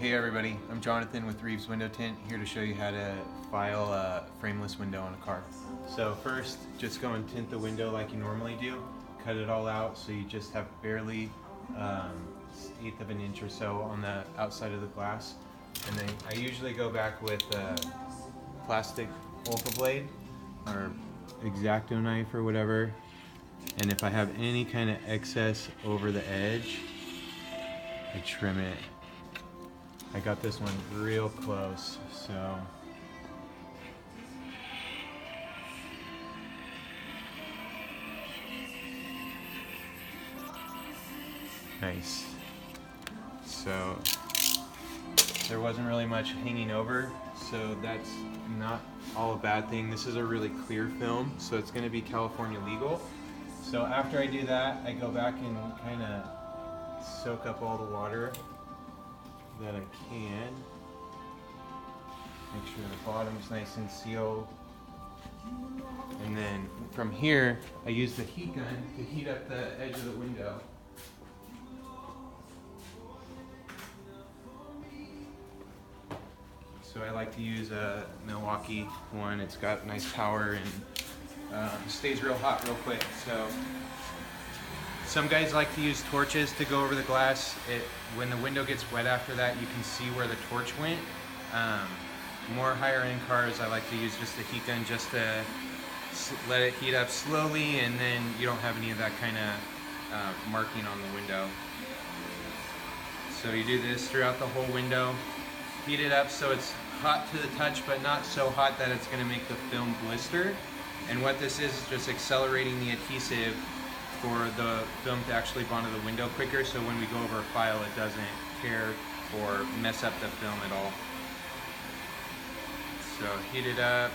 Hey everybody, I'm Jonathan with Reeves Window Tint, here to show you how to file a frameless window on a car. So first, just go and tint the window like you normally do. Cut it all out so you just have barely 1/8 of an inch or so on the outside of the glass. And then I usually go back with a plastic Olfa blade or X-Acto knife or whatever. And if I have any kind of excess over the edge, I trim it. I got this one real close, so nice. So there wasn't really much hanging over, so that's not all a bad thing. This is a really clear film, so it's going to be California legal. So after I do that, I go back and kind of soak up all the water that I can. Make sure the bottom's nice and sealed. And then from here, I use the heat gun to heat up the edge of the window. So I like to use a Milwaukee one. It's got nice power and stays real hot real quick. So some guys like to use torches to go over the glass. When the window gets wet after that, you can see where the torch went. More higher end cars, I like to use just a heat gun just to let it heat up slowly, and then you don't have any of that kind of marking on the window. So you do this throughout the whole window. Heat it up so it's hot to the touch, but not so hot that it's going to make the film blister. And what this is just accelerating the adhesive for the film to actually bond to the window quicker, so when we go over a file it doesn't tear or mess up the film at all. So heat it up.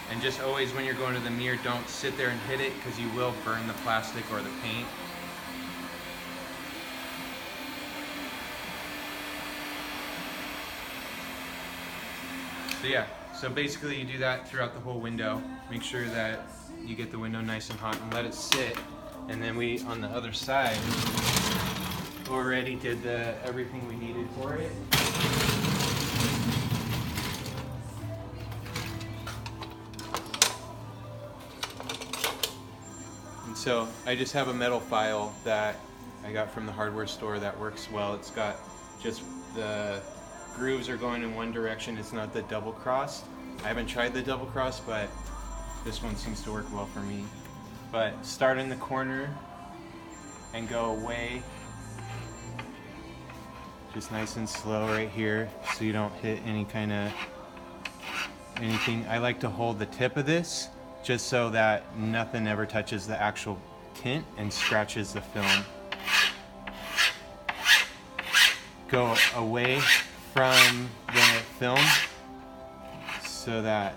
And just always when you're going to the mirror, don't sit there and hit it because you will burn the plastic or the paint. So yeah, so basically you do that throughout the whole window. Make sure that you get the window nice and hot and let it sit. And then we, on the other side, already did everything we needed for it. And so I just have a metal file that I got from the hardware store that works well. It's got just the grooves are going in one direction. It's not the double crossed. I haven't tried the double cross, but this one seems to work well for me. But start in the corner and go away. Just nice and slow right here so you don't hit any kind of anything. I like to hold the tip of this just so that nothing ever touches the actual tint and scratches the film. Go away from the film so that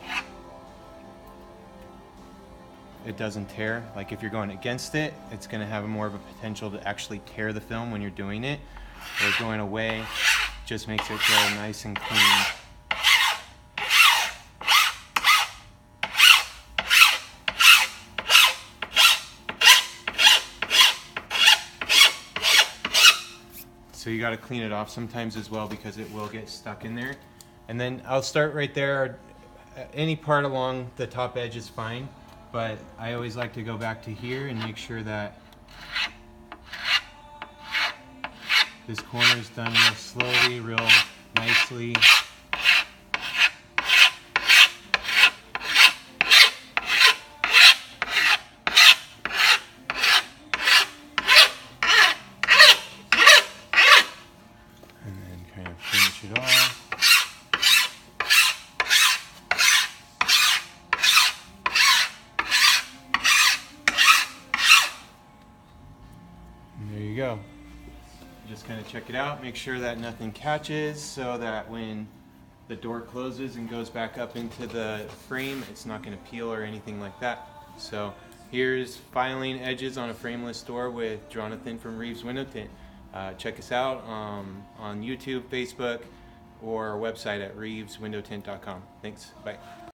it doesn't tear. Like if you're going against it, it's going to have more of a potential to actually tear the film when you're doing it. Or going away just makes it go nice and clean. So you got to clean it off sometimes as well because it will get stuck in there. And then I'll start right there. Any part along the top edge is fine, but I always like to go back to here and make sure that this corner is done real slowly, real nicely. And then kind of finish it off. And there you go. Just kind of check it out, make sure that nothing catches so that when the door closes and goes back up into the frame, it's not going to peel or anything like that. So here's filing edges on a frameless door with Jonathan from Reeves Window Tint. Check us out on YouTube, Facebook, or our website at reeveswindowtint.com. Thanks, bye.